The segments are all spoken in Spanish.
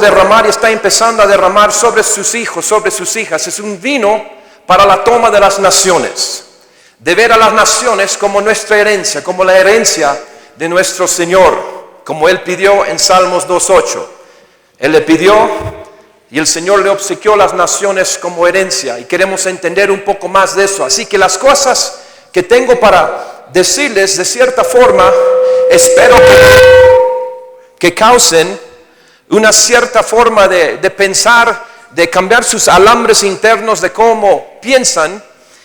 derramar y está empezando a derramar sobre sus hijos, sobre sus hijas. Es un vino para la toma de las naciones, de ver a las naciones como nuestra herencia, como la herencia de nuestro Señor, como Él pidió en Salmos 2:8. Él le pidió y el Señor le obsequió las naciones como herencia, y queremos entender un poco más de eso. Así que las cosas que tengo para decirles, de cierta forma, espero que causen una cierta forma de pensar, de cambiar sus alambres internos de cómo piensan.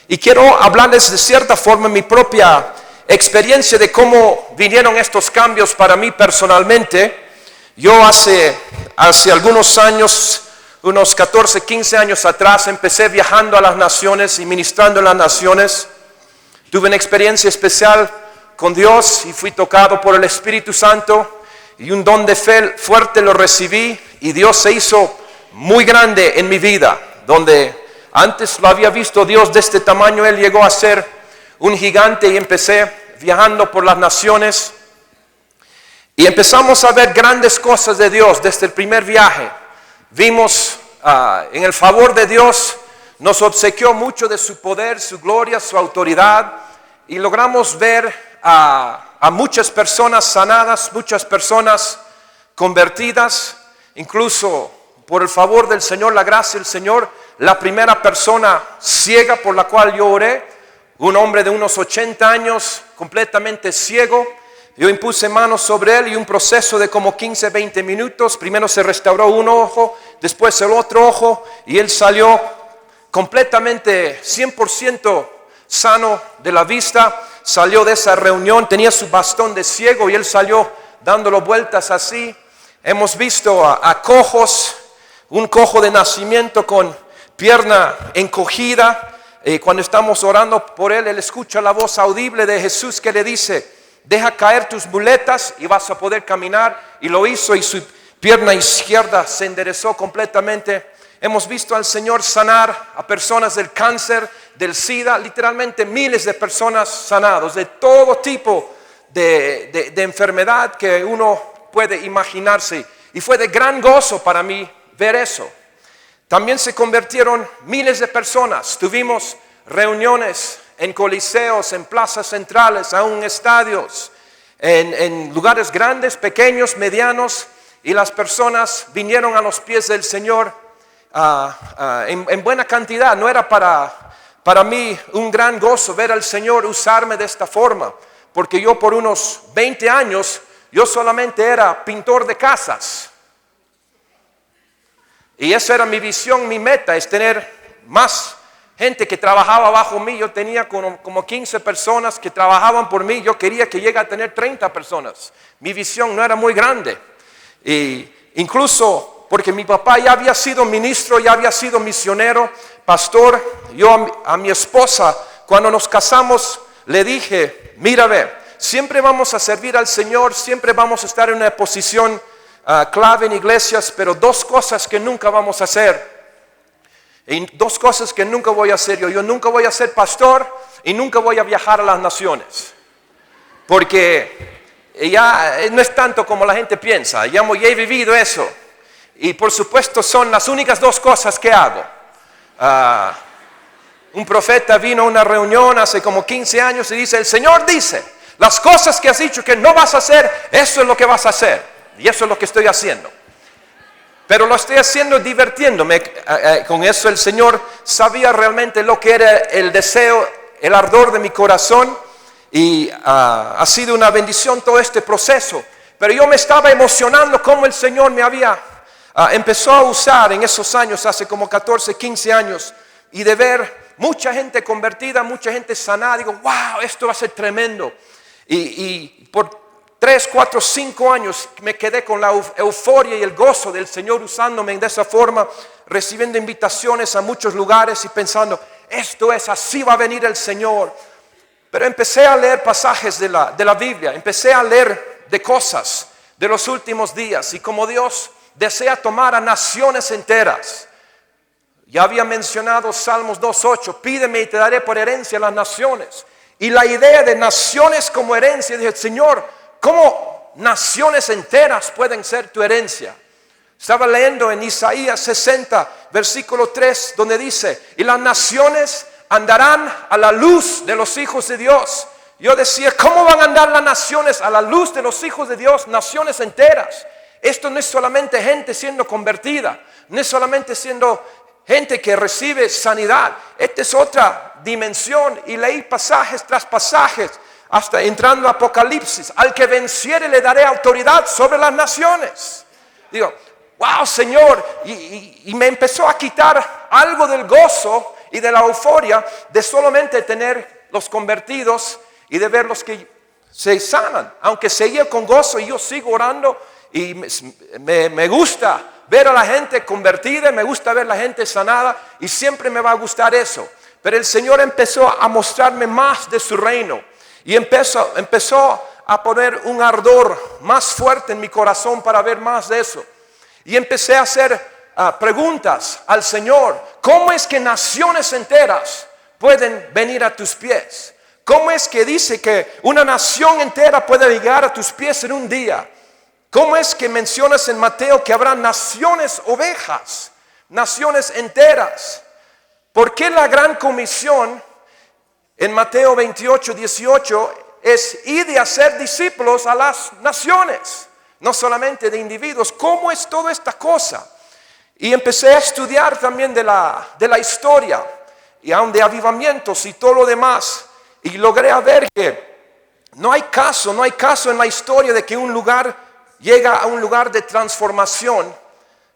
Y quiero hablarles de cierta forma mi propia experiencia de cómo vinieron estos cambios para mí personalmente. Yo hace algunos años, unos 14, 15 años atrás, empecé viajando a las naciones y ministrando en las naciones. Tuve una experiencia especial con Dios y fui tocado por el Espíritu Santo. Y un don de fe fuerte lo recibí, y Dios se hizo muy grande en mi vida. Donde antes lo había visto Dios de este tamaño, Él llegó a ser un gigante, y empecé viajando por las naciones. Y empezamos a ver grandes cosas de Dios desde el primer viaje. Vimos en el favor de Dios, nos obsequió mucho de su poder, su gloria, su autoridad. Y logramos ver a muchas personas sanadas, muchas personas convertidas, incluso por el favor del Señor, la gracia del Señor. La primera persona ciega por la cual yo oré, un hombre de unos 80 años, completamente ciego. Yo impuse manos sobre él y un proceso de como 15, 20 minutos. Primero se restauró un ojo, después el otro ojo, y él salió completamente 100% sano de la vista. Salió de esa reunión, tenía su bastón de ciego y él salió dándolo vueltas así. Hemos visto a cojos, un cojo de nacimiento con pierna encogida. Cuando estamos orando por él, él escucha la voz audible de Jesús que le dice: deja caer tus muletas y vas a poder caminar. Y lo hizo, y su pierna izquierda se enderezó completamente. Hemos visto al Señor sanar a personas del cáncer, del SIDA, literalmente miles de personas sanados, de todo tipo de enfermedad que uno puede imaginarse. Y fue de gran gozo para mí ver eso. También se convirtieron miles de personas. Tuvimos reuniones en coliseos, en plazas centrales, aún en estadios, en lugares grandes, pequeños, medianos. Y las personas vinieron a los pies del Señor en buena cantidad. No era para mí un gran gozo ver al Señor usarme de esta forma, porque yo por unos 20 años yo solamente era pintor de casas, y esa era mi visión, mi meta, es tener más gente que trabajaba bajo mí. Yo tenía como 15 personas que trabajaban por mí. Yo quería que llegue a tener 30 personas. Mi visión no era muy grande, y incluso porque mi papá ya había sido ministro, ya había sido misionero, pastor. Yo a mi esposa, cuando nos casamos, le dije: mira, ve, siempre vamos a servir al Señor, siempre vamos a estar en una posición clave en iglesias, pero dos cosas que nunca vamos a hacer. Y dos cosas que nunca voy a hacer yo. Yo nunca voy a ser pastor y nunca voy a viajar a las naciones. Porque ya no es tanto como la gente piensa. Ya he vivido eso. Y por supuesto son las únicas dos cosas que hago. Un profeta vino a una reunión hace como 15 años y dice: el Señor dice, las cosas que has dicho que no vas a hacer, eso es lo que vas a hacer. Y eso es lo que estoy haciendo. Pero lo estoy haciendo divirtiéndome. Con eso el Señor sabía realmente lo que era el deseo, el ardor de mi corazón. Y ha sido una bendición todo este proceso. Pero yo me estaba emocionando como el Señor me había empezó a usar en esos años, hace como 14, 15 años. Y de ver mucha gente convertida, mucha gente sanada, digo: wow, esto va a ser tremendo. Y por 3, 4, 5 años me quedé con la euforia y el gozo del Señor usándome de esa forma, recibiendo invitaciones a muchos lugares y pensando: esto es, así va a venir el Señor. Pero empecé a leer pasajes de la Biblia, empecé a leer de cosas de los últimos días, y como Dios desea tomar a naciones enteras. Ya había mencionado Salmos 2:8, pídeme y te daré por herencia las naciones. Y la idea de naciones como herencia, dije: Señor, ¿cómo naciones enteras pueden ser tu herencia? Estaba leyendo en Isaías 60, versículo 3, donde dice, y las naciones andarán a la luz de los hijos de Dios. Yo decía, ¿cómo van a andar las naciones a la luz de los hijos de Dios? Naciones enteras. Esto no es solamente gente siendo convertida, no es solamente siendo gente que recibe sanidad. Esta es otra dimensión, y leí pasajes tras pasajes hasta entrando a Apocalipsis. Al que venciere le daré autoridad sobre las naciones. Digo, wow, Señor, y me empezó a quitar algo del gozo y de la euforia de solamente tener los convertidos y de ver los que se sanan. Aunque seguía con gozo y yo sigo orando, y me gusta ver a la gente convertida, me gusta ver a la gente sanada, y siempre me va a gustar eso. Pero el Señor empezó a mostrarme más de su reino, y empezó a poner un ardor más fuerte en mi corazón para ver más de eso. Y empecé a hacer preguntas al Señor. ¿Cómo es que naciones enteras pueden venir a tus pies? ¿Cómo es que dice que una nación entera puede llegar a tus pies en un día? ¿Cómo es que mencionas en Mateo que habrá naciones ovejas, naciones enteras? ¿Por qué la gran comisión en Mateo 28, 18 es ir y hacer discípulos a las naciones? No solamente de individuos. ¿Cómo es toda esta cosa? Y empecé a estudiar también de la historia, y aún de avivamientos y todo lo demás. Y logré ver que no hay caso en la historia de que un lugar llega a un lugar de transformación,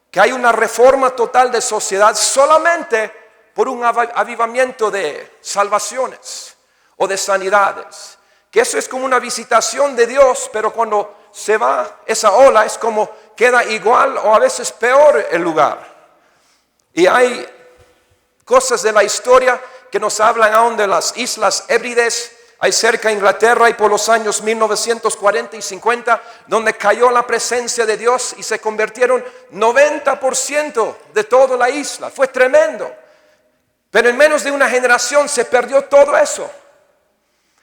que hay una reforma total de sociedad solamente por un avivamiento de salvaciones o de sanidades. Que eso es como una visitación de Dios, pero cuando se va esa ola es como queda igual o a veces peor el lugar. Y hay cosas de la historia que nos hablan aún de las Islas Hébrides, hay cerca de Inglaterra, y por los años 1940 y 50, donde cayó la presencia de Dios y se convirtieron 90% de toda la isla. Fue tremendo. Pero en menos de una generación se perdió todo eso.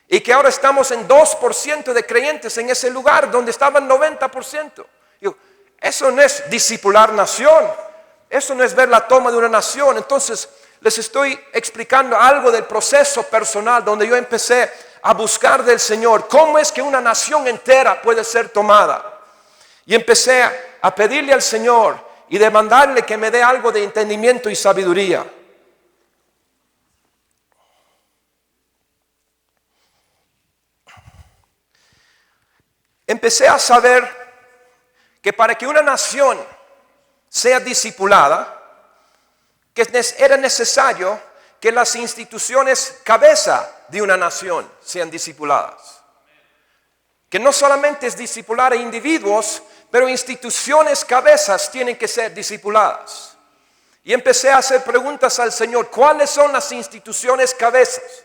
Y que ahora estamos en 2% de creyentes en ese lugar donde estaban 90%. Digo, eso no es discipular nación. Eso no es ver la toma de una nación. Entonces les estoy explicando algo del proceso personal donde yo empecé a buscar del Señor. ¿Cómo es que una nación entera puede ser tomada? Y empecé a pedirle al Señor y demandarle que me dé algo de entendimiento y sabiduría. Empecé a saber que para que una nación sea discipulada, que era necesario que las instituciones cabeza de una nación sean discipuladas. Que no solamente es discipular a individuos, pero instituciones cabezas tienen que ser discipuladas. Y empecé a hacer preguntas al Señor, ¿cuáles son las instituciones cabezas?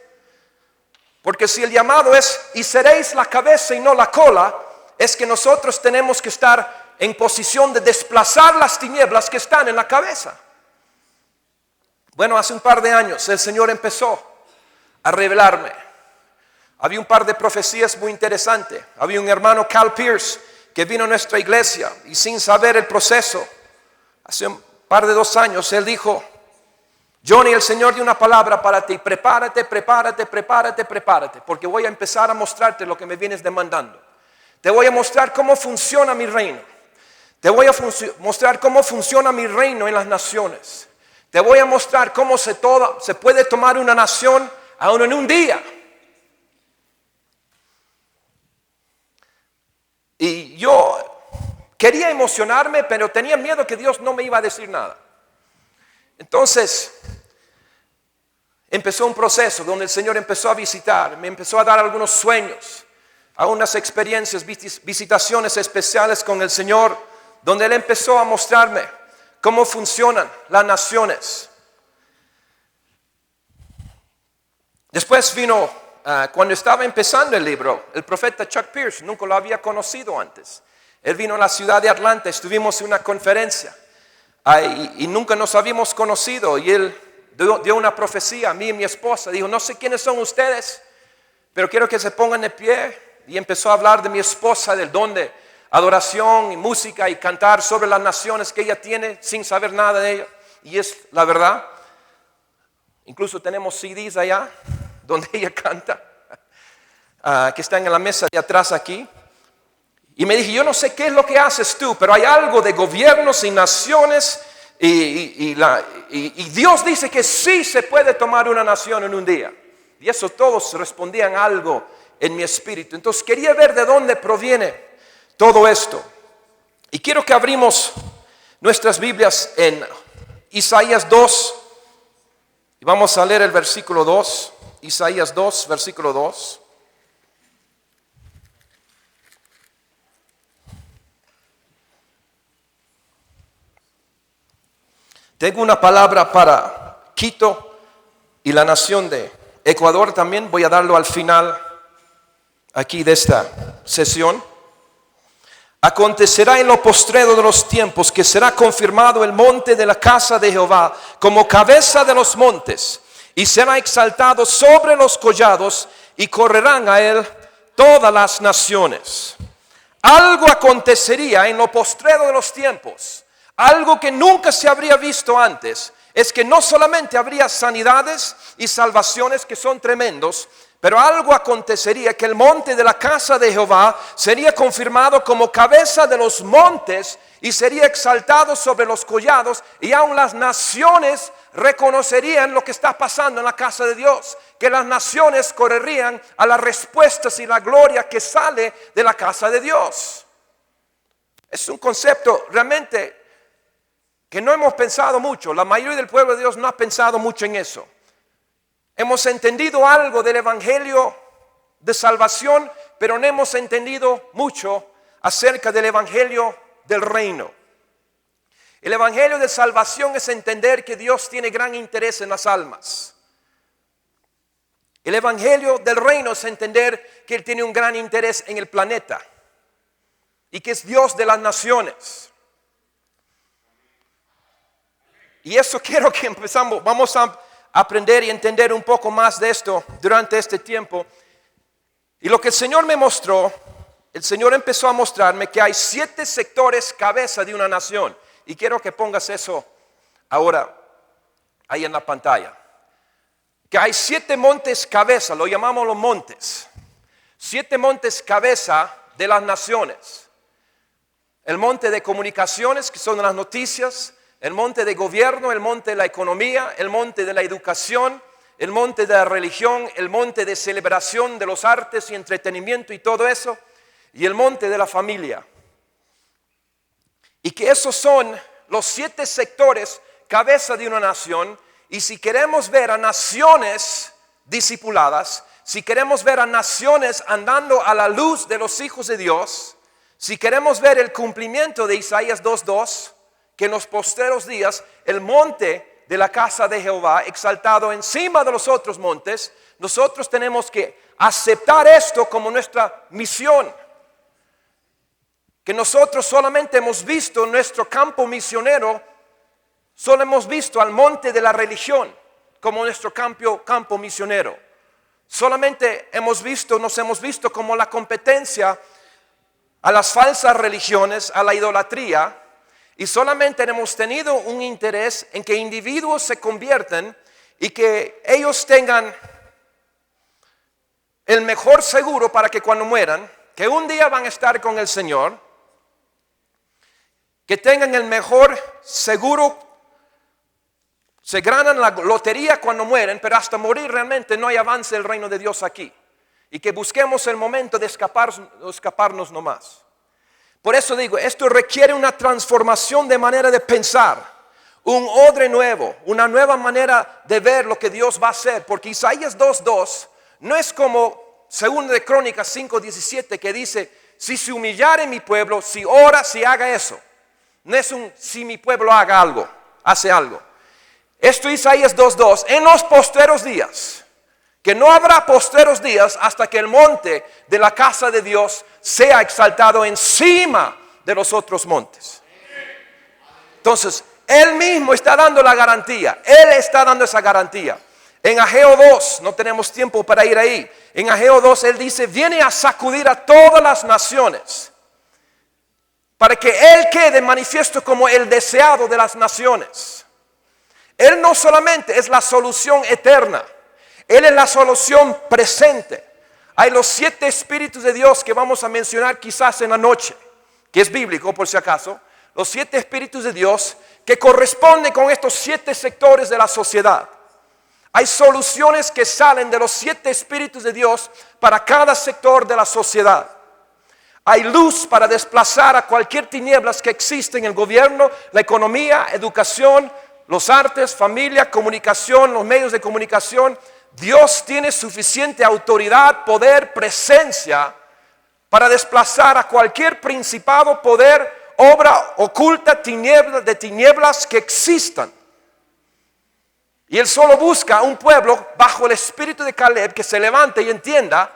Porque si el llamado es, y seréis la cabeza y no la cola, es que nosotros tenemos que estar en posición de desplazar las tinieblas que están en la cabeza. Bueno, hace un par de años el Señor empezó a revelarme. Había un par de profecías muy interesantes. Había un hermano, Cal Pierce, que vino a nuestra iglesia y sin saber el proceso, hace un par de 2 años, él dijo, Johnny, el Señor dio una palabra para ti, prepárate, porque voy a empezar a mostrarte lo que me vienes demandando. Te voy a mostrar cómo funciona mi reino. Te voy a mostrar cómo funciona mi reino en las naciones. Te voy a mostrar cómo se puede tomar una nación aún en un día. Y yo quería emocionarme, pero tenía miedo que Dios no me iba a decir nada. Entonces, empezó un proceso donde el Señor empezó a visitar, me empezó a dar algunos sueños, algunas experiencias, visitaciones especiales con el Señor, donde Él empezó a mostrarme cómo funcionan las naciones. Después vino, cuando estaba empezando el libro, el profeta Chuck Pierce, nunca lo había conocido antes. Él vino a la ciudad de Atlanta, estuvimos en una conferencia y nunca nos habíamos conocido. Y él dio una profecía a mí y mi esposa. Dijo, no sé quiénes son ustedes, pero quiero que se pongan de pie. Y empezó a hablar de mi esposa, del don de adoración y música y cantar sobre las naciones que ella tiene sin saber nada de ella. Y es la verdad. Incluso tenemos CDs allá donde ella canta, que están en la mesa de atrás aquí. Y me dije, yo no sé qué es lo que haces tú, pero hay algo de gobiernos y naciones y Dios dice que sí se puede tomar una nación en un día. Y eso todos respondían algo en mi espíritu. Entonces quería ver de dónde proviene todo esto. Y quiero que abrimos nuestras Biblias en Isaías 2. Y vamos a leer el versículo 2. Isaías 2, versículo 2. Tengo una palabra para Quito y la nación de Ecuador también. Voy a darlo al final aquí de esta sesión. Acontecerá en lo postrero de los tiempos que será confirmado el monte de la casa de Jehová como cabeza de los montes, y será exaltado sobre los collados, y correrán a él todas las naciones. Algo acontecería en lo postrero de los tiempos, algo que nunca se habría visto antes. Es que no solamente habría sanidades y salvaciones que son tremendos, pero algo acontecería, que el monte de la casa de Jehová sería confirmado como cabeza de los montes y sería exaltado sobre los collados, y aun las naciones reconocerían lo que está pasando en la casa de Dios, que las naciones correrían a las respuestas y la gloria que sale de la casa de Dios. Es un concepto realmente que no hemos pensado mucho. La mayoría del pueblo de Dios no ha pensado mucho en eso. Hemos entendido algo del evangelio de salvación, pero no hemos entendido mucho acerca del evangelio del reino. El evangelio de salvación es entender que Dios tiene gran interés en las almas. El evangelio del reino es entender que Él tiene un gran interés en el planeta y que es Dios de las naciones. Y eso quiero que empezamos. Vamos a aprender y entender un poco más de esto durante este tiempo. Y lo que el Señor me mostró, el Señor empezó a mostrarme que hay 7 sectores cabeza de una nación. Y quiero que pongas eso ahora ahí en la pantalla. Que hay 7 montes cabeza, lo llamamos los montes. 7 montes cabeza de las naciones. El monte de comunicaciones, que son las noticias. El monte de gobierno, el monte de la economía, el monte de la educación, el monte de la religión, el monte de celebración de los artes y entretenimiento y todo eso, y el monte de la familia. Y que esos son los 7 sectores cabeza de una nación. Y si queremos ver a naciones discipuladas, si queremos ver a naciones andando a la luz de los hijos de Dios, si queremos ver el cumplimiento de Isaías 2:2, que en los postreros días el monte de la casa de Jehová exaltado encima de los otros montes, nosotros tenemos que aceptar esto como nuestra misión. Que nosotros solamente hemos visto nuestro campo misionero, solo hemos visto al monte de la religión como nuestro campo misionero. Solamente nos hemos visto como la competencia a las falsas religiones, a la idolatría. Y solamente hemos tenido un interés en que individuos se conviertan y que ellos tengan el mejor seguro para que cuando mueran, que un día van a estar con el Señor, que tengan el mejor seguro, se ganan la lotería cuando mueren, pero hasta morir realmente no hay avance del reino de Dios aquí. Y que busquemos el momento de escaparnos nomás. Por eso digo, esto requiere una transformación de manera de pensar, un odre nuevo, una nueva manera de ver lo que Dios va a hacer. Porque Isaías 2:2 no es como 2 de Crónicas 5:17 que dice, si se humillare mi pueblo, si ora, si haga eso. No es si mi pueblo haga algo, hace algo. Esto es Isaías 2:2, en los postreros días. Que no habrá postreros días hasta que el monte de la casa de Dios sea exaltado encima de los otros montes. Entonces, Él mismo está dando la garantía. Él está dando esa garantía. En Ageo 2, no tenemos tiempo para ir ahí. En Ageo 2 Él dice, viene a sacudir a todas las naciones. para que Él quede manifiesto como el deseado de las naciones. Él no solamente es la solución eterna, Él es la solución presente. Hay los 7 espíritus de Dios que vamos a mencionar quizás en la noche, que es bíblico por si acaso. Los 7 espíritus de Dios que corresponden con estos 7 sectores de la sociedad. Hay soluciones que salen de los 7 espíritus de Dios para cada sector de la sociedad. Hay luz para desplazar a cualquier tinieblas que existe en el gobierno, la economía, educación, los artes, familia, comunicación, los medios de comunicación. Dios tiene suficiente autoridad, poder, presencia para desplazar a cualquier principado, poder, obra oculta, de tinieblas que existan. Y Él solo busca un pueblo bajo el espíritu de Caleb que se levante y entienda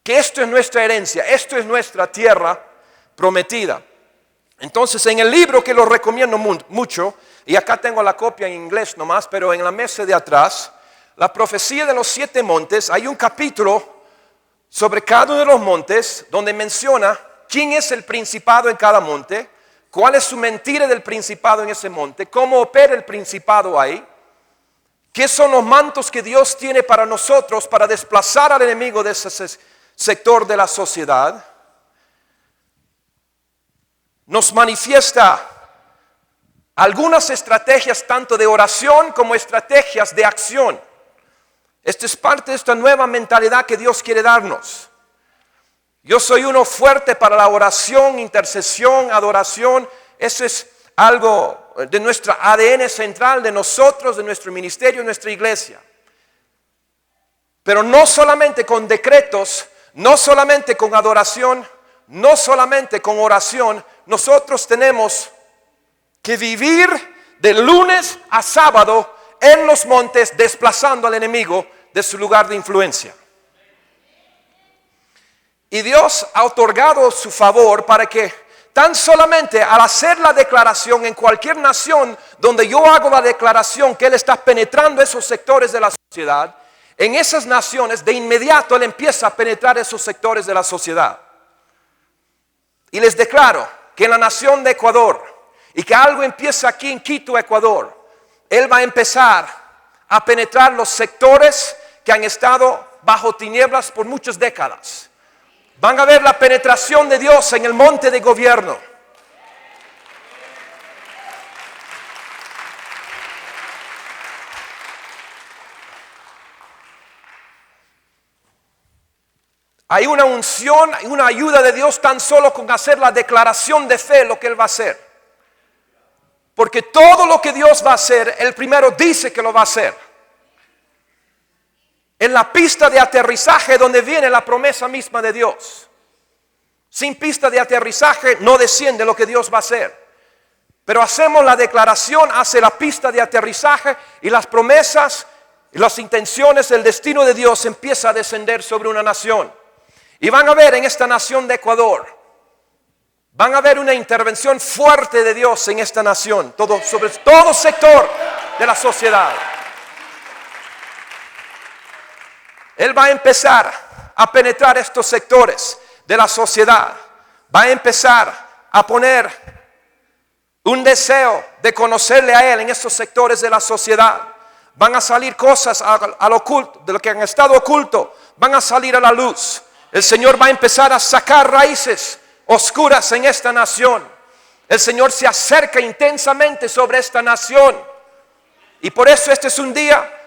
que esto es nuestra herencia, esto es nuestra tierra prometida. Entonces en el libro, que lo recomiendo mucho, y acá tengo la copia en inglés nomás, pero en la mesa de atrás, la profecía de los 7 montes, hay un capítulo sobre cada uno de los montes donde menciona quién es el principado en cada monte, cuál es su mentira del principado en ese monte, cómo opera el principado ahí, qué son los mantos que Dios tiene para nosotros para desplazar al enemigo de ese sector de la sociedad. Nos manifiesta algunas estrategias tanto de oración como estrategias de acción. Esta es parte de esta nueva mentalidad que Dios quiere darnos. Yo soy uno fuerte para la oración, intercesión, adoración. Eso es algo de nuestra ADN central, de nosotros, de nuestro ministerio, de nuestra iglesia. Pero no solamente con decretos, no solamente con adoración, no solamente con oración. Nosotros tenemos que vivir de lunes a sábado en los montes, desplazando al enemigo de su lugar de influencia. Y Dios ha otorgado su favor para que tan solamente al hacer la declaración en cualquier nación donde yo hago la declaración que Él está penetrando esos sectores de la sociedad, en esas naciones de inmediato Él empieza a penetrar esos sectores de la sociedad. Y les declaro que en la nación de Ecuador, y que algo empieza aquí en Quito, Ecuador, Él va a empezar a penetrar los sectores que han estado bajo tinieblas por muchas décadas. Van a ver la penetración de Dios en el monte de gobierno. Hay una unción, una ayuda de Dios tan solo con hacer la declaración de fe, lo que Él va a hacer. Porque todo lo que Dios va a hacer, Él primero dice que lo va a hacer. En la pista de aterrizaje donde viene la promesa misma de Dios. Sin pista de aterrizaje no desciende lo que Dios va a hacer. Pero hacemos la declaración, hace la pista de aterrizaje y las promesas y las intenciones, el destino de Dios empieza a descender sobre una nación. Y van a ver en esta nación de Ecuador, van a ver una intervención fuerte de Dios en esta nación, sobre todo sector de la sociedad. Él va a empezar a penetrar estos sectores de la sociedad. Va a empezar a poner un deseo de conocerle a Él en estos sectores de la sociedad. Van a salir cosas al oculto, de lo que han estado oculto, van a salir a la luz. El Señor va a empezar a sacar raíces oscuras en esta nación. El Señor se acerca intensamente sobre esta nación. Y por eso este es un día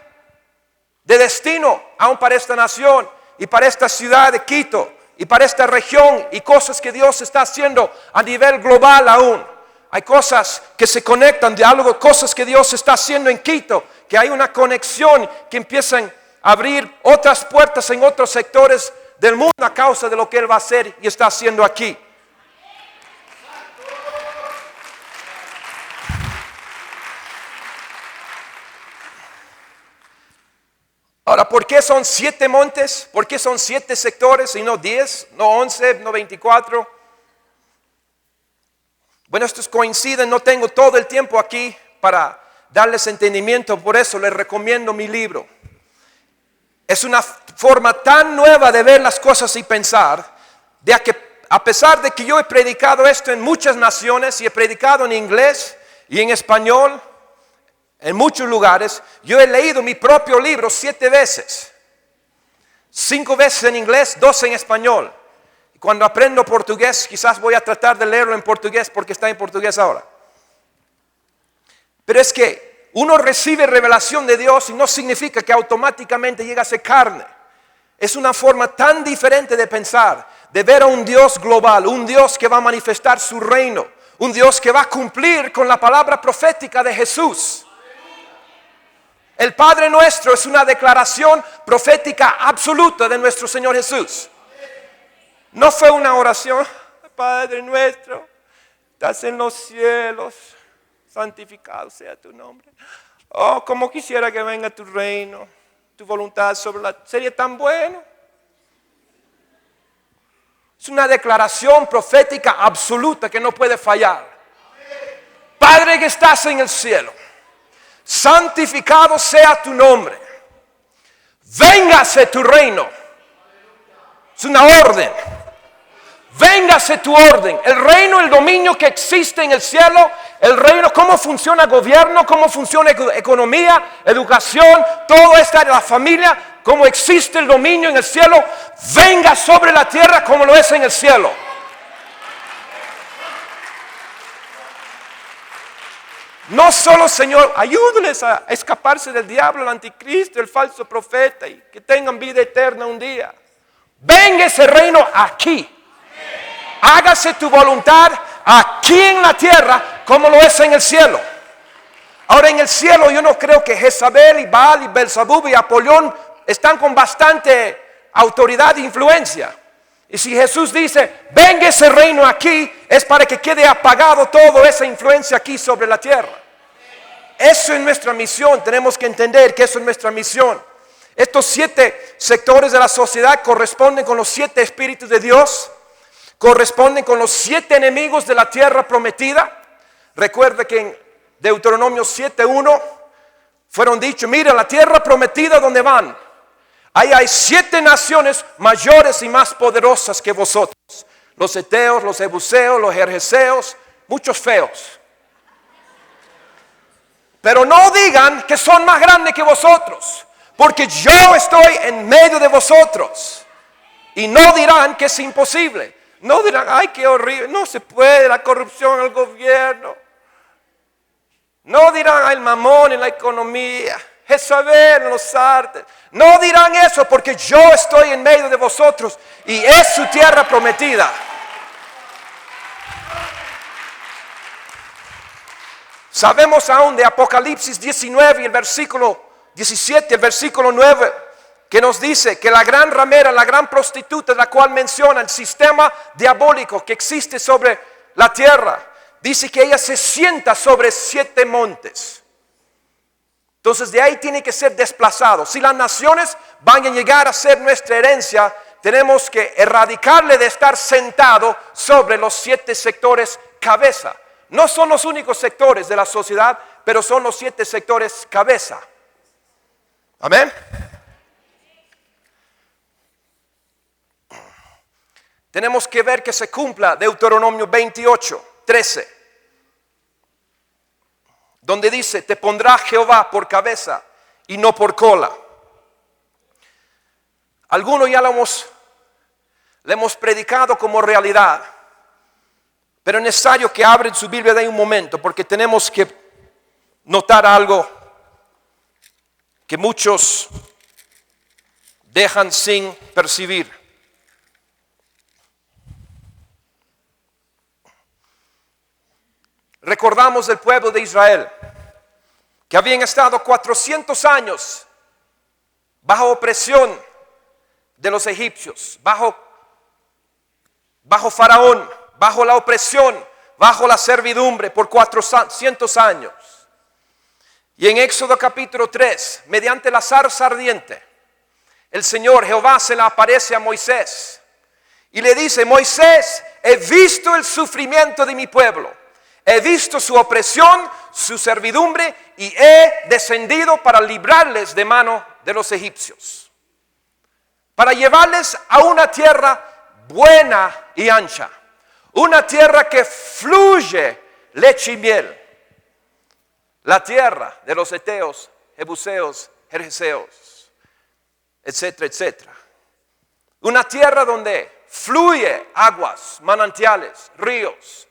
de destino aún para esta nación y para esta ciudad de Quito y para esta región, y cosas que Dios está haciendo a nivel global aún. Hay cosas que se conectan, diálogo, cosas que Dios está haciendo en Quito, que hay una conexión que empiezan a abrir otras puertas en otros sectores del mundo a causa de lo que Él va a hacer y está haciendo aquí. Ahora, ¿por qué son 7 montes? ¿Por qué son 7 sectores y no 10, no 11, no 24? Bueno, estos coinciden, no tengo todo el tiempo aquí para darles entendimiento, por eso les recomiendo mi libro. Es una forma tan nueva de ver las cosas y pensar, de que a pesar de que yo he predicado esto en muchas naciones y he predicado en inglés y en español, en muchos lugares, yo he leído mi propio libro 7 veces. 5 veces en inglés, 2 en español. Y cuando aprendo portugués, quizás voy a tratar de leerlo en portugués porque está en portugués ahora. Pero es que uno recibe revelación de Dios y no significa que automáticamente llega a ser carne. Es una forma tan diferente de pensar, de ver a un Dios global, un Dios que va a manifestar su reino, un Dios que va a cumplir con la palabra profética de Jesús. El Padre Nuestro es una declaración profética absoluta de nuestro Señor Jesús. No fue una oración, Padre Nuestro, estás en los cielos, santificado sea tu nombre. Oh, como quisiera que venga tu reino, tu voluntad sobre la... Sería tan bueno. Es una declaración profética absoluta que no puede fallar. Padre que estás en el cielo, santificado sea tu nombre. Véngase tu reino. Es una orden. Véngase tu orden. El reino, el dominio que existe en el cielo, el reino, cómo funciona el gobierno, cómo funciona economía, educación, todo esta de la familia, cómo existe el dominio en el cielo, venga sobre la tierra como lo es en el cielo. No solo, Señor, ayúdenles a escaparse del diablo, el anticristo, el falso profeta y que tengan vida eterna un día. Venga ese reino aquí. Hágase tu voluntad aquí en la tierra como lo es en el cielo. Ahora en el cielo yo no creo que Jezabel y Baal y Belzebub y Apolión están con bastante autoridad e influencia. Y si Jesús dice, venga ese reino aquí, es para que quede apagado toda esa influencia aquí sobre la tierra. Eso es nuestra misión, tenemos que entender que eso es nuestra misión. Estos 7 sectores de la sociedad corresponden con los 7 espíritus de Dios. Corresponden con los 7 enemigos de la tierra prometida. Recuerda que en Deuteronomio 7:1 fueron dichos, mira la tierra prometida donde van. Ahí hay 7 naciones mayores y más poderosas que vosotros. Los heteos, los jebuseos, los gergeseos, muchos feos. Pero no digan que son más grandes que vosotros, porque yo estoy en medio de vosotros. Y no dirán que es imposible. No dirán, ay, qué horrible, no se puede, la corrupción en el gobierno. No dirán, el mamón en la economía, Jezabel en los artes. No dirán eso porque yo estoy en medio de vosotros y es su tierra prometida. Sabemos aún de Apocalipsis 19 y el versículo 17, el versículo 9. Que nos dice que la gran ramera, la gran prostituta, la cual menciona el sistema diabólico que existe sobre la tierra, dice que ella se sienta sobre 7 montes. Entonces de ahí tiene que ser desplazado. Si las naciones van a llegar a ser nuestra herencia, tenemos que erradicarle de estar sentado sobre los 7 sectores cabeza. No son los únicos sectores de la sociedad, pero son los 7 sectores cabeza. Amén. Tenemos que ver que se cumpla Deuteronomio 28:13, donde dice, te pondrá Jehová por cabeza y no por cola. Algunos ya le hemos predicado como realidad, pero es necesario que abren su Biblia de ahí un momento, porque tenemos que notar algo que muchos dejan sin percibir. Recordamos el pueblo de Israel, que habían estado 400 años bajo opresión de los egipcios, bajo Faraón, bajo la opresión, bajo la servidumbre por 400 años. Y en Éxodo capítulo 3, mediante la zarza ardiente, el Señor Jehová se le aparece a Moisés y le dice, Moisés, he visto el sufrimiento de mi pueblo. He visto su opresión, su servidumbre y he descendido para librarles de mano de los egipcios. Para llevarles a una tierra buena y ancha. Una tierra que fluye leche y miel. La tierra de los heteos, jebuseos, jerjeseos, etcétera, etcétera. Una tierra donde fluye aguas, manantiales, ríos,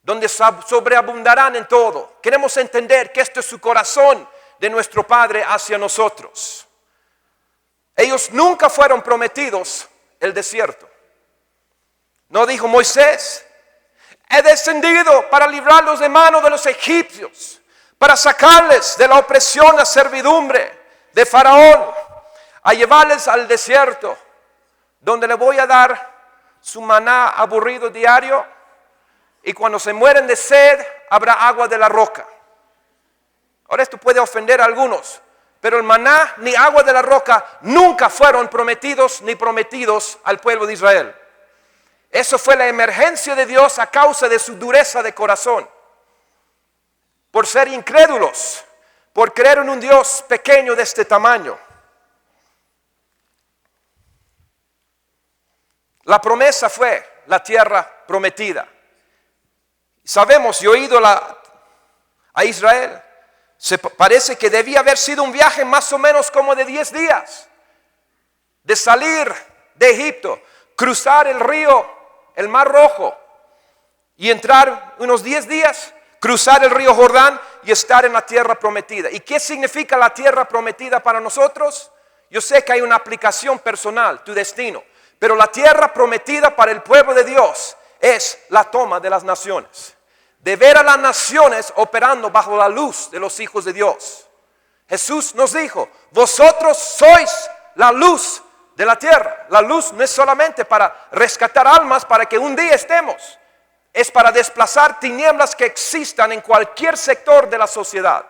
donde sobreabundarán en todo. Queremos entender que este es su corazón de nuestro Padre hacia nosotros. Ellos nunca fueron prometidos el desierto. No dijo Moisés: he descendido para librarlos de mano de los egipcios, para sacarles de la opresión, la servidumbre de Faraón, a llevarles al desierto, donde le voy a dar su maná aburrido diario, y cuando se mueren de sed, habrá agua de la roca. Ahora esto puede ofender a algunos, pero el maná ni agua de la roca nunca fueron prometidos ni prometidos al pueblo de Israel. Eso fue la emergencia de Dios a causa de su dureza de corazón. Por ser incrédulos, por creer en un Dios pequeño de este tamaño. La promesa fue la tierra prometida. Sabemos, yo he ido a Israel. Parece que debía haber sido un viaje más o menos como de 10 días. De salir de Egipto, cruzar el río, el Mar Rojo, y entrar unos 10 días, cruzar el río Jordán y estar en la tierra prometida. ¿Y qué significa la tierra prometida para nosotros? Yo sé que hay una aplicación personal, tu destino, pero la tierra prometida para el pueblo de Dios es la toma de las naciones. De ver a las naciones operando bajo la luz de los hijos de Dios. Jesús nos dijo: vosotros sois la luz de la tierra. La luz no es solamente para rescatar almas para que un día estemos. Es para desplazar tinieblas que existan en cualquier sector de la sociedad.